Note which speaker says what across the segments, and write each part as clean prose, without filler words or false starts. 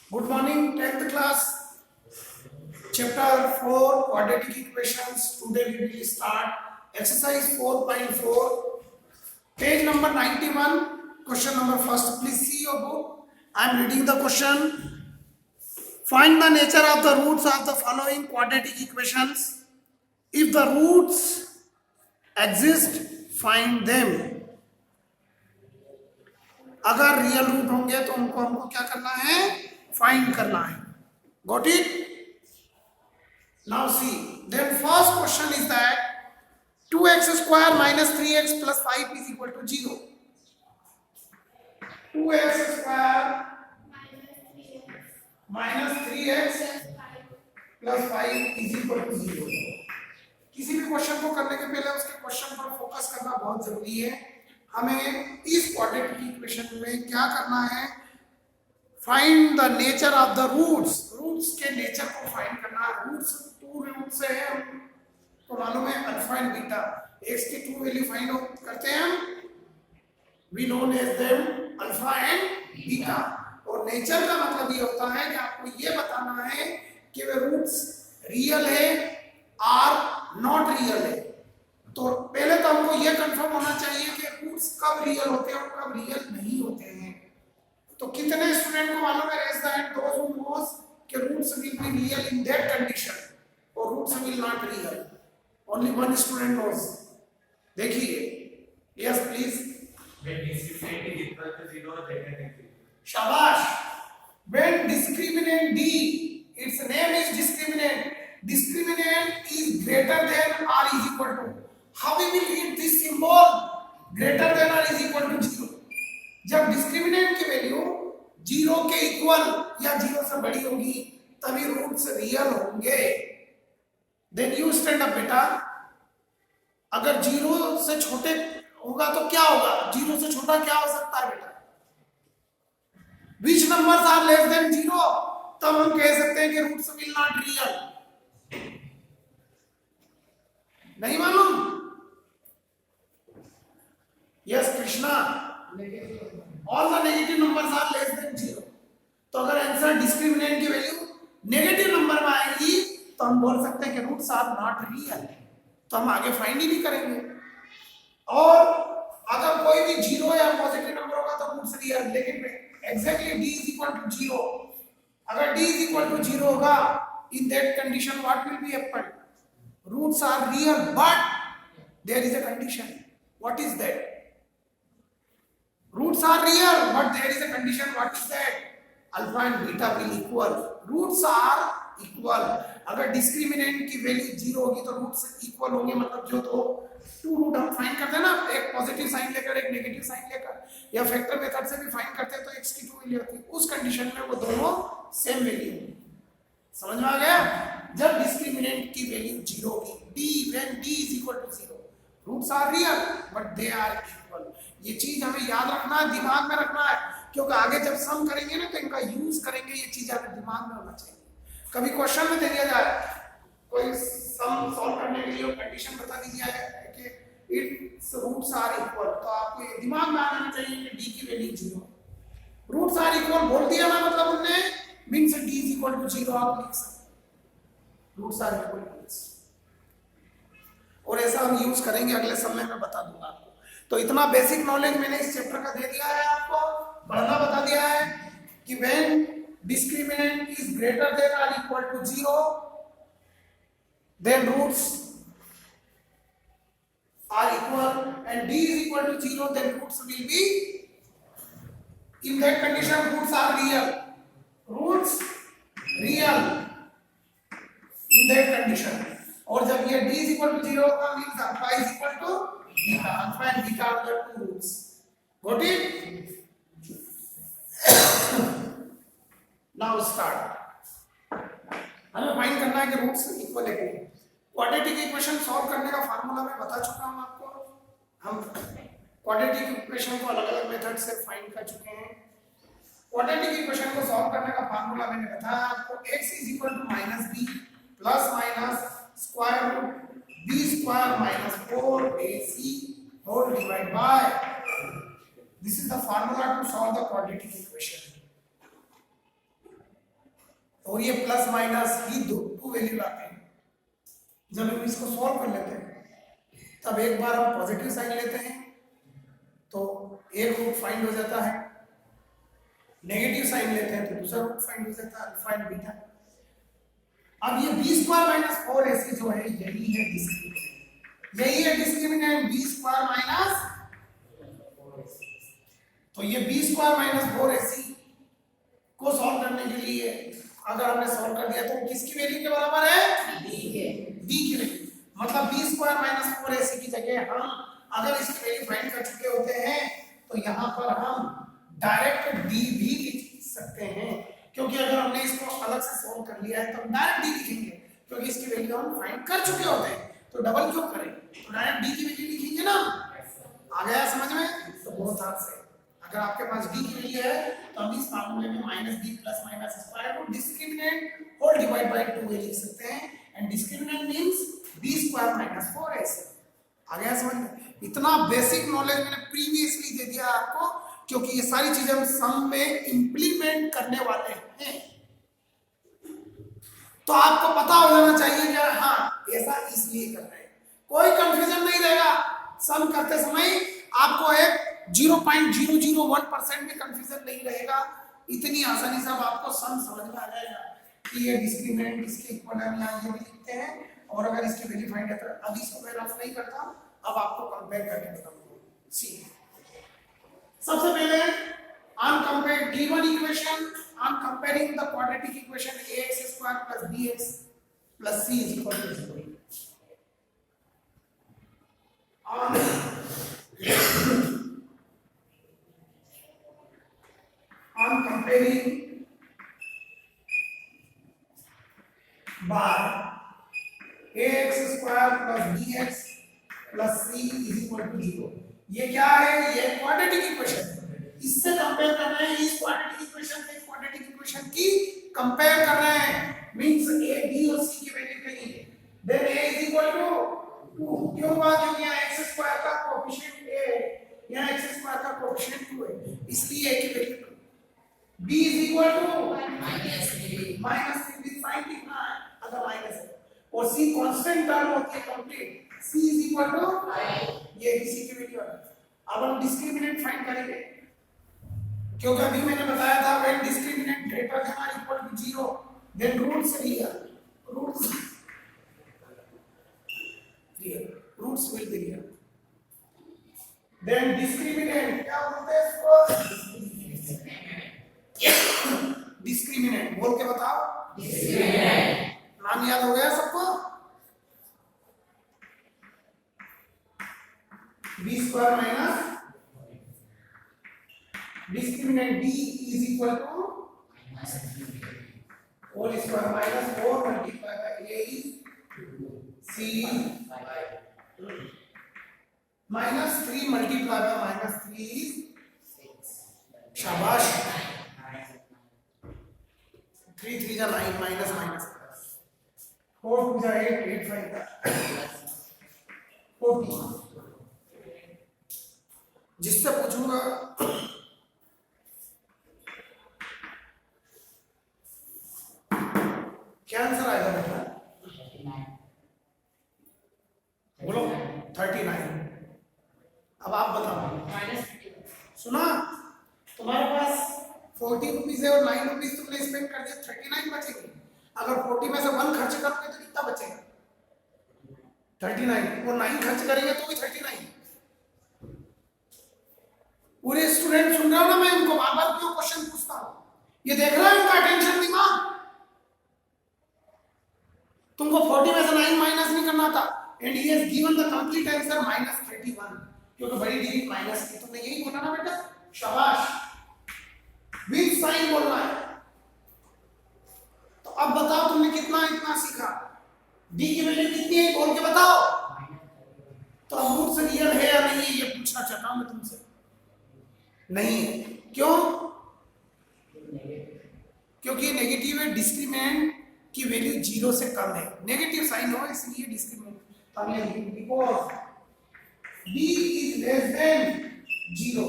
Speaker 1: Good morning, 10th class, chapter 4, quadratic equations. Today we will start exercise 4.4, page number 91, question number first. Please see your book. I am reading the question. Find the nature of the roots of the following quadratic equations. If the roots exist, find them. अगर real root होंगे तो उनको हमको क्या करना है, find करना है. Got it? Now see, then first question is that 2x square minus 3x plus 5 is equal to 0. 2x square minus 3x plus 5 is equal to 0. किसी भी क्वेश्चन को करने के पहले उसके क्वेश्चन पर फोकस करना बहुत जरूरी है. हमें इस क्वाड्रेटिक इक्वेशन में क्या करना है, find the nature of the roots. Roots के नेचर को फाइंड करना. रूट्स टू रूट्स है तो मालूम है अल्फा एंड बीटा. एक्स की टू वैल्यू फाइंड करते हैं हम, we known as them alpha and beta. और नेचर का मतलब ये होता है कि आपको ये बताना है कि वे रूट्स रियल है और नॉट रियल है. तो पहले तो हमको ये कंफर्म होना चाहिए कि रूट्स कब रियल होते हैं और कब रियल नहीं होते हैं. तो कितने स्टूडेंट को मालूम है raise the hand those who knows कि roots will be real in that condition और roots will not real. Only one student knows. देखिए, yes please.
Speaker 2: When discriminant is equal to 0, then it is.
Speaker 1: शाबाश. When discriminant D, its name is discriminant. Discriminant is greater than or is equal to. How we will read this symbol greater than or is equal to 0? जब discriminant की value 0 के equal या 0 से बड़ी होगी तभी roots real होंगे. Then you stand up बेटा. अगर 0 से छोटे होगा तो क्या होगा? 0 से छोटा क्या हो सकता है बेटा? विच नंबर्स आर लेस देन 0? तब हम कह सकते हैं कि रूट्स विल नॉट रियल. नहीं मालूम? Yes Krishna. All the negative numbers are less than 0. तो अगर आंसर डिस्क्रिमिनेंट की वैल्यू नेगेटिव नंबर में आएगी तो हम बोल सकते हैं कि रूट्स आर नॉट रियल. तो हम आगे फाइंड ही नहीं करेंगे. और अगर कोई भी 0 या पॉजिटिव नंबर होगा तो रूट्स रियल. लेकिन exactly d is equal to 0. अगर d इज इक्वल टू 0 होगा, in that condition what will be happen? Roots are real but there is a condition. What is that? Roots are real, but there is a condition. What is that? Alpha and beta will equal. Roots are equal. अगर discriminant की value 0 होगी तो roots equal होंगे. मतलब जो दो to root हम find करते हैं ना, एक पॉजिटिव साइन लेकर एक नेगेटिव साइन लेकर, या फैक्टर मेथड से भी फाइंड करते हैं तो x की 2 वैल्यू होती है. उस कंडीशन में वो दोनों सेम वैल्यू होंगी. समझ में आ गया? जब डिस्क्रिमिनेंट की वैल्यू 0 होगी, d when d is equal to 0, roots are real but they are equal. ये चीज हमें याद रखना है, दिमाग में रखना है, क्योंकि आगे जब सम करेंगे ना तो इनका यूज करेंगे. ये चीज हमें दिमाग में होना चाहिए. कभी क्वेश्चन में दे दिया जाए कोई सम सॉल्व करने के लिए कंडीशन बता दी जाए कि इट्स रूट्स आर इक्वल, तो आपको ये दिमाग में आना चाहिए कि d की वैल्यू 0. रूट्स आर इक्वल बोल दिया ना, मतलब उन्होंने means d is equal to 0 आप लिख सकते. रूट्स आर इक्वल मींस, और ऐसा हम यूज करेंगे अगले समय में बता दूंगा आपको. तो इतना बेसिक नॉलेज मैंने इस चैप्टर का दे दिया है आपको. पढ़ना बता दिया है कि when discriminant is greater than और equal to 0, then roots are equal, and d is equal to 0, then roots will be, in that condition roots are real. Roots real in that condition. और जब ये d is equal to 0 होगा means alpha is equal to beta. Alpha and beta are the two roots. Got it? Now start. हमें find करना है कि roots equal है कि नहीं. क्वाड्रेटिक इक्वेशन सॉल्व करने का फार्मूला मैं बता चुका हूं आपको. हम क्वाड्रेटिक इक्वेशन को अलग-अलग मेथड से फाइंड कर चुके हैं. क्वाड्रेटिक इक्वेशन को सॉल्व करने का फार्मूला मैंने बताया आपको. x is equal to -b plus minus square root b square minus 4ac whole divided by. This is the formula to solve the quadratic equation. और ये प्लस माइनस ही two value लाते हैं। जब हम इसको सॉल्व कर लेते हैं तब एक बार हम पॉजिटिव साइन लेते हैं तो एक रूट फाइंड हो जाता है, नेगेटिव साइन लेते हैं तो दूसरा रूट फाइंड हो जाता है, अल्फा एंड बीटा। अब ये b स्क्वायर माइनस 4ac जो है यही है डिस्क्रिमिनेंट, यही है डिस्क्रिमिनेंट b स्क्वायर माइनस, तो ये b स्क्वायर माइनस 4ac को सॉल्व करने के लिए अगर हमने सॉल्व कर दिया तो किसकी वैल्यू के बराबर है, b की वैल्यू। मतलब b स्क्वायर माइनस 4ac की जगह हम अगर इसकी वैल्यू फाइंड कर चुके होते हैं तो यहाँ पर हम डायरेक्ट d भी लिख सकते हैं, क्योंकि अगर हमने इसको अलग से सॉल्व कर लिया है तो हम डायरेक्ट d लिखेंगे, क्योंकि इसकी वैल्यू हम फाइंड कर चुके होते हैं। तो डबल क्यों करें, तो डायरेक्ट d की वैल्यू लिखेंगे ना। आ गया समझ में? तो बहुत साथ से अगर आपके पास d की वैल्यू है तो हम इस फार्मूले में minus b plus minus square root discriminant whole divide by 2 लिख सकते हैं, and discriminant means b square minus 4ac। आ गया समझ में? इतना बेसिक नॉलेज मैंने प्रीवियसली दे दिया आपको, क्योंकि ये सारी चीजें हम सम में इंप्लीमेंट करने वाले हैं। तो आपको पता हो जाना चाहिए कि हाँ ऐसा इसलिए कर रहे हैं, कोई कंफ्यूजन नहीं रहेगा। सम करते समय आपको एक 0.001% भी कंफ्यूजन नहीं रहेगा, इतनी आसानी से आपको सम समझ में आ जाएगा कि ये डिस्क्रिमिनेंट इसके इक्वल है, यहाँ ये भी लिखते हैं, और अगर इसके वैल्यू फाइंड है तो अभी इसको मैं रफ नहीं करता, अब आपको कंपेयर करके बताऊंगा। सी सबसे पहले I'm comparing given equation, I'm comparing the quadratic equation ax square plus bx plus c is equal to 0. I'm comparing by ax square plus bx plus c is equal to 0. ये क्या है, ये quadratic equation है, इससे compare कर रहे हैं, इस क्वाड्रेटिक इक्वेशन से क्वाड्रेटिक इक्वेशन की कंपेयर कर रहे हैं, मींस a b और c की वैल्यू कहीं है, then a is equal to 2। क्यों बात, क्योंकि यहाँ x स्क्वायर का कोएफिशिएंट a है, यहाँ x स्क्वायर का कोएफिशिएंट 2 है, इसलिए a की value 2। b is equal to -3 with sign लिखना है अगर माइनस है, और c कांस्टेंट टर्म होती है complete, c is equal to 5, ये इसी की वैल्यू है। अब हम डिस्क्रिमिनेंट फाइंड करेंगे, क्योंकि अभी मैंने बताया था व्हेन डिस्क्रिमिनेंट ग्रेटर देन और equal to 0 then roots will be real, then discriminant क्या बोलते हैं इसको, डिस्क्रिमिनेंट बोल के बताओ, डिस्क्रिमिनेंट नाम याद हो गया सबको, b square minus discriminant d is equal to whole square minus 4 multiplied by a is c minus 3 multiplied by minus 3 is 6, शाबाश, 3 3 जा 9 minus minus 4 2 जा 8 8 5 जा 40। जिससे पूछूंगा क्या आंसर आएगा बेटा, 39 बोलो 39। अब आप बताओ, सुना, तुम्हारे पास 40 रुपीज है और 9 रुपीज तुमने स्पेंड कर दिया, 39 बचेंगे। अगर 40 में से 1 खर्च करोगे तो कितना बचेगा, 39, और 9 खर्च करेंगे तो भी 39। पूरे स्टूडेंट सुन रहे हो ना, मैं इनको बार बार क्यों क्वेश्चन पूछता हूं, ये देख रहे हो इनका अटेंशन दिमाग। तुमको 40 में से 9 माइनस नहीं करना था, and he has given the complete answer -31, क्योंकि बड़ी डिजिट माइनस की, तुमने यही बोला ना बेटा, शाबाश, विद साइन बोलना है। तो अब बताओ तुमने कितना इतना सीखा, डी की वैल्यू कितनी है बोल के बताओ। तो अब रूट से रियल है या नहीं है ये पूछना चाहता हूं मैं तुमसे, नहीं है, क्यों, क्योंकि नेगेटिव है, डिस्क्रिमिनेंट की वैल्यू 0 से कम है, नेगेटिव साइन हो इसलिए discriminant, because b is less than 0।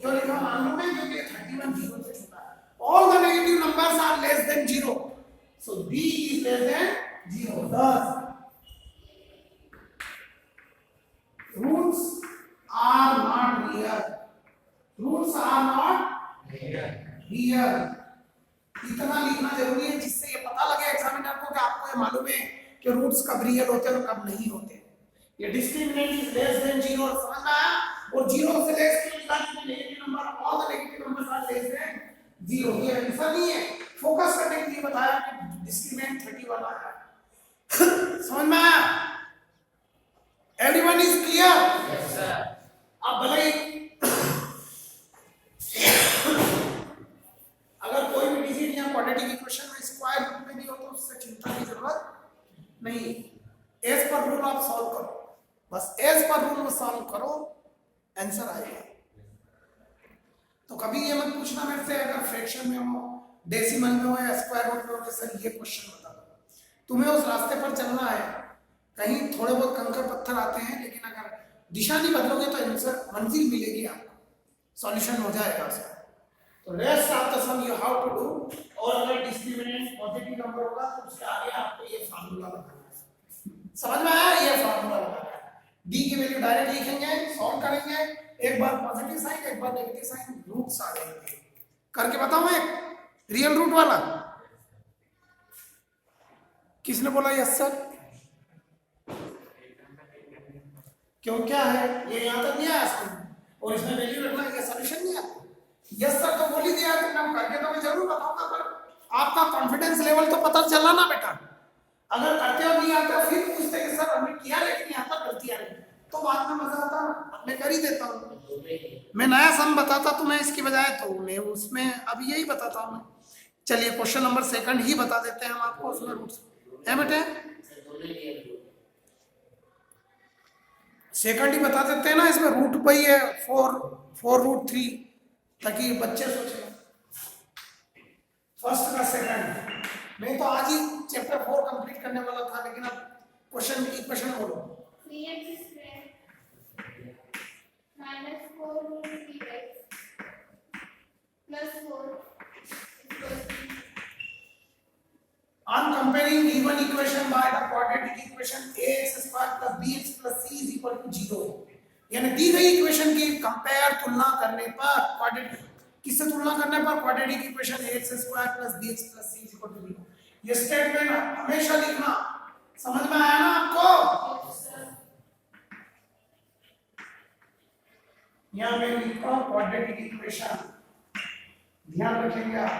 Speaker 1: क्यों लिखा मालूम है, क्योंकि 31 0 से छोटा है, all the negative numbers are less than 0, So b is less than 0. Thus roots are not real. Roots are not real. इतना लिखना जरूरी है जिससे ये पता लगे एग्जामिनर को कि आपको ये मालूम है कि रूट्स कब रियल होते हैं और कब नहीं होते। ये डिस्क्रिमिनेंट इज लेस देन 0 समझ में आया? और 0 से लेस क्यों लिखा कि negative number all the negative numbers are less than 0। ये आंसर नहीं है, फोकस करने के लिए बताया कि डिस्क्रिमिनेंट 30 वाला है। समझ में आया? Everyone is clear? Yes sir. अब भले अगर कोई भी डिजिट या क्वाड्रेटिक इक्वेशन में स्क्वायर रूट में भी हो तो उससे चिंता की जरूरत नहीं। एज पर रूल आप सॉल्व करो, बस एज पर रूल में सॉल्व करो, आंसर आएगा। तो कभी ये मत पूछना मेरे से अगर फ्रैक्शन में हो, डेसिमल में हो या स्क्वायर रूट में हो कि सर ये क्वेश्चन बता दो। तुम्हें उस रास्ते पर चलना है। कहीं थोड़े बहुत कंकर पत्थर आते हैं, लेकिन अगर दिशा नहीं बदलोगे तो आंसर मंजिल मिलेगी, आपको सॉल्यूशन हो जाएगा उसका। तो rest of the sum you how to do. और अगर डिस्क्रिमिनेंट पॉजिटिव नंबर होगा तो उसके आगे आपको ये फार्मूला लगाना है। समझ में आया? ये फार्मूला लगाना है। डी की वैल्यू डायरेक्ट लिखेंगे, सॉल्व करेंगे, एक बार पॉजिटिव साइन एक बार नेगेटिव साइन, रूट्स आ जाएंगे। करके बताऊं एक रियल रूट वाला? किसने बोला यस सर? क्यों क्या है ये यहां तक नहीं आया स्कूल और इसमें वैल्यू रखना है, सॉल्यूशन नहीं आता। यस सर तो बोल ही दिया, तुमने करके तो मैं जरूर बताऊंगा, पर आपका कॉन्फिडेंस लेवल तो पता चला ना बेटा। अगर करते हो नहीं आता फिर पूछते कि सर हमने किया लेकिन यहाँ पर गलतियां रही, तो बाद में मजा आता ना, मैं कर ही देता हूँ। मैं नया सम बताता तुम्हें इसकी बजाय, तो मैं उसमें अब यही बताता हूँ। चलिए क्वेश्चन नंबर सेकंड ही बता देते हैं हम आपको, उसमें रूट्स है बेटे, सेकंड ही बता देते हैं ना। इसमें रूट पाई है 4√3, ताकि बच्चे सोचे फर्स्ट का सेकंड। मैं तो आज ही चैप्टर 4 कंप्लीट करने वाला था, लेकिन अब क्वेश्चन इक्वेशन बोलो।
Speaker 3: 3x minus 4√3x plus 4
Speaker 1: On comparing given equation by the quadratic equation ax square plus bx plus c is equal to 0, यानी दी गई इक्वेशन की कंपेयर तुलना करने पर क्वाड्रेटिक, किससे तुलना करने पर? Quadratic equation ax square plus bx plus c is equal to 0। ये स्टेटमेंट हमेशा लिखना। समझ में आया ना आपको? यहाँ मैं लिखता हूँ क्वाड्रेटिक इक्वेशन, ध्यान रखेंगे आप।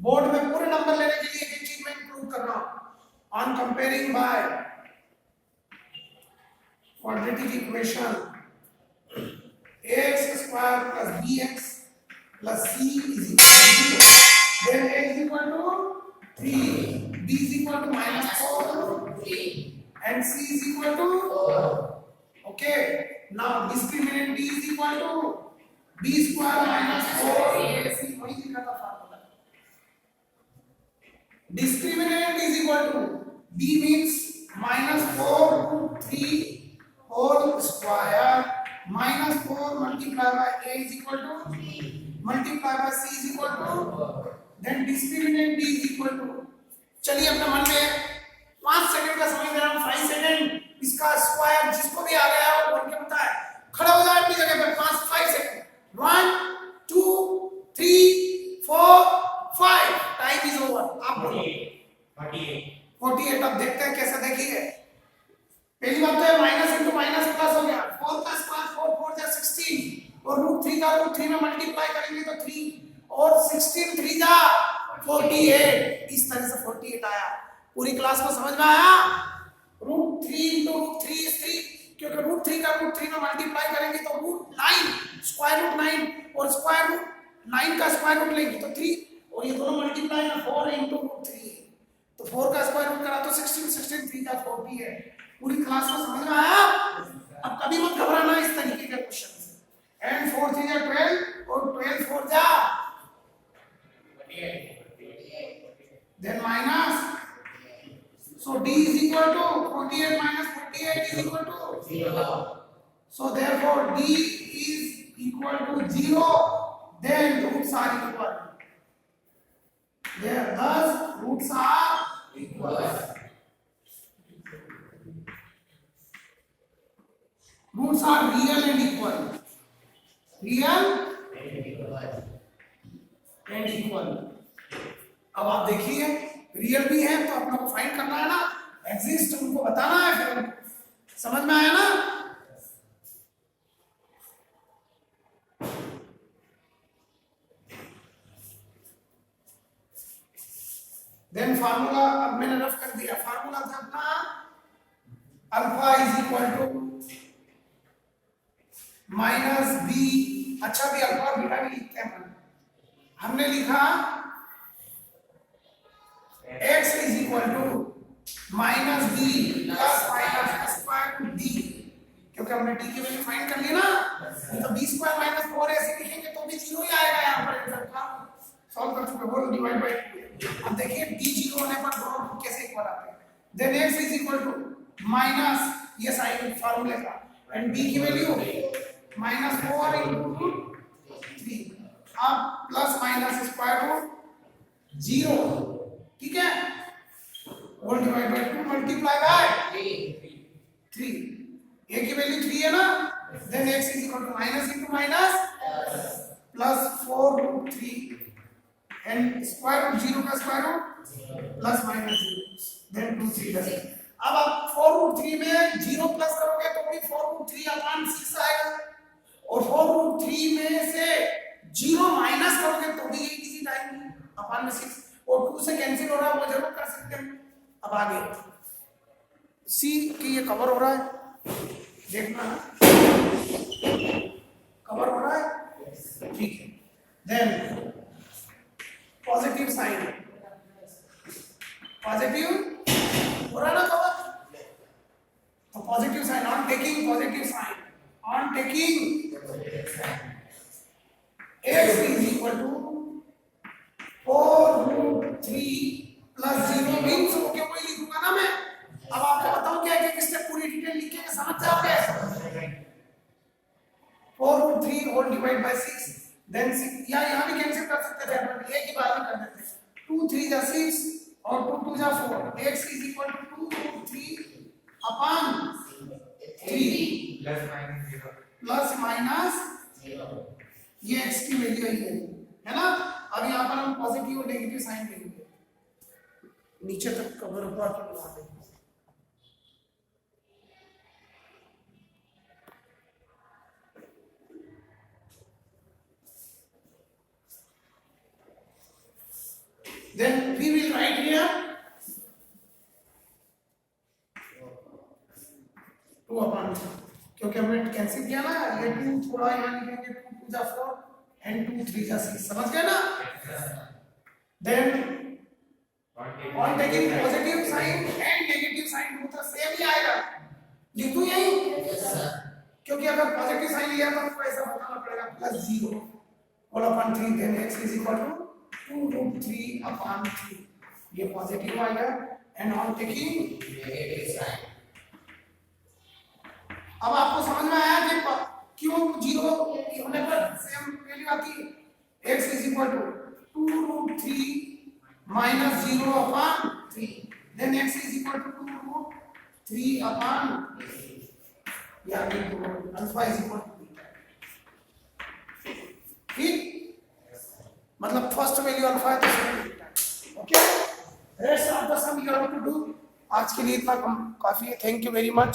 Speaker 1: बोर्ड में पूरे नंबर लेने के लिए एक चीज मैं इंक्लूड कर रहा हूं। On comparing by quadratic equation ax square plus bx plus c is equal to 0, then a is equal to 3, b is equal to -4 and c is equal to 4. Okay, now discriminant d is equal to b square minus 4ac, वही लिखा था formula. Discriminant is equal to b means -4√3 whole square minus 4 multiplied by a is equal to 3 multiplied by c is equal to, then discriminant d is equal to, चलिए अपने मन में 5 second का समय दे रहा हूं, 5 सेकंड इसका स्क्वायर जिसको भी आ गया है वो बोल के बताए, खड़े हो जाए अपनी जगह पे। 5 सेकंड, 1 2 3 4 5, टाइम इज ओवर। आप बोलो 48। अब देखते हैं कैसे, देखिए पहली बात तो है माइनस इंटू माइनस प्लस हो गया, 4 का स्क्वायर 4 4 जा 16 और √3 का √3 में मल्टीप्लाई करेंगे तो 3 और 16 3 जा 48। इस तरह से 48 आया। पूरी क्लास को समझ में आया? √3 इंटू √3 is 3, क्योंकि √3 का √3 में मल्टीप्लाई करेंगे तो √9 स्क्वायर रूट 9 और स्क्वायर रूट 9 का स्क्वायर रूट लेंगे तो 3 और ये दोनों मल्टीप्लाई में 4 इंटू √3, तो 4 का स्क्वायर रूट करा तो 16 3 का 40 है। पूरी क्लास को समझ में आया? अब कभी मत घबराना इस तरीके के क्वेश्चन से। एंड 4 3 जा 12 और 12 4 जा 48, then minus, so d is equal to 48 minus 48 is equal to 0, so therefore d is equal to 0, then roots are equal, there thus roots are roots are real and equal, real and equal. अब आप देखिए real भी है तो अपना को find करना है ना, एग्जिस्ट उनको बताना है, फिर उनको समझ में आया ना। देन फार्मूला अब मैंने रफ कर दिया, फार्मूला था अपना alpha is equal to minus b, अच्छा भी अल्फा बीटा भी लिखते हैं, हमने लिखा x is equal to minus b plus minus square d, क्योंकि हमने डी की वैल्यू फाइंड कर ली ना, तो बी स्क्वायर माइनस 4 ऐसे लिखेंगे तो भी जीरो ही आएगा यहाँ पर, सबका सॉल्व कर चुके हो, डिवाइड बाय 2। अब देखिए डी जीरो होने पर दोनों रूट कैसे इक्वल आते हैं। Then x is equal to minus ये साइन फार्मूले का, एंड b की वैल्यू माइनस 4 इनटू 3, अब प्लस माइनस स्क्वायर रूट 0, ठीक है, whole divide by 2 multiply by 3, a की वैल्यू 3 है ना, then x is equal to minus into minus plus 4 root 3 and square root 0 का square root plus minus 0, then 2 3 plus. अब आप 4 root 3 में 0 plus करोगे तो भी 4 रूट 3 अपॉन 6 आएगा, और 4 रूट 3 में से 0 माइनस करोगे तो भी यही डिजिट आएगी अपॉन में 6, और 2 से कैंसिल हो रहा है वो जरूर कर सकते हैं। अब आगे सी कि ये कवर हो रहा है, देखना कवर हो रहा है, ठीक है। देन पॉजिटिव साइन, पॉजिटिव हो रहा है ना कवर, तो positive sign on taking, positive sign on taking x is equal to 4 root 3 plus 0 means okay वही लिखूंगा ना मैं। अब आपको बताऊं क्या एक स्टेप पूरी डिटेल लिख के समझ जाओगे। 4 root 3 whole divide by 6, then 6 या यहां भी कैंसिल कर सकते थे अपन, एक ही बार में कर देते हैं, 2 3 जा 6 और 2 2 जा 4, x is equal to 2 root 3 upon 3 plus minus 0, ये x की वैल्यू है ना। अब यहाँ पर हम पॉजिटिव और नेगेटिव साइन देंगे, नीचे तक कवर ऊपर तक लगा देंगे। Then we will write here 2 upon 3, क्योंकि हमने कैंसिल किया ना, ये 2 थोड़ा यहाँ लिखेंगे, 2 2 जा 4 एंड 2 3 जा 6, समझ गए ना। Then on taking positive sign and negative sign both are same ही आएगा, लिख दूं यही, क्योंकि अगर पॉजिटिव साइन लिया तो आपको ऐसा बताना पड़ेगा plus 0 whole upon 3, then x is equal to 2 root 3 upon 3, ये पॉजिटिव आएगा, and on taking negative sign. अब आपको समझ में आया कि क्यों 0 होने पर सेम वैल्यू आती है। x is equal to 2 root 3 minus 0 upon 3, then x is equal to 2 root 3 upon, या alpha is equal to beta, ठीक, मतलब फर्स्ट वैल्यू अल्फा है तो second beta, okay. Rest of the sum you have to do. आज के लिए इतना काफी है, थैंक यू वेरी मच।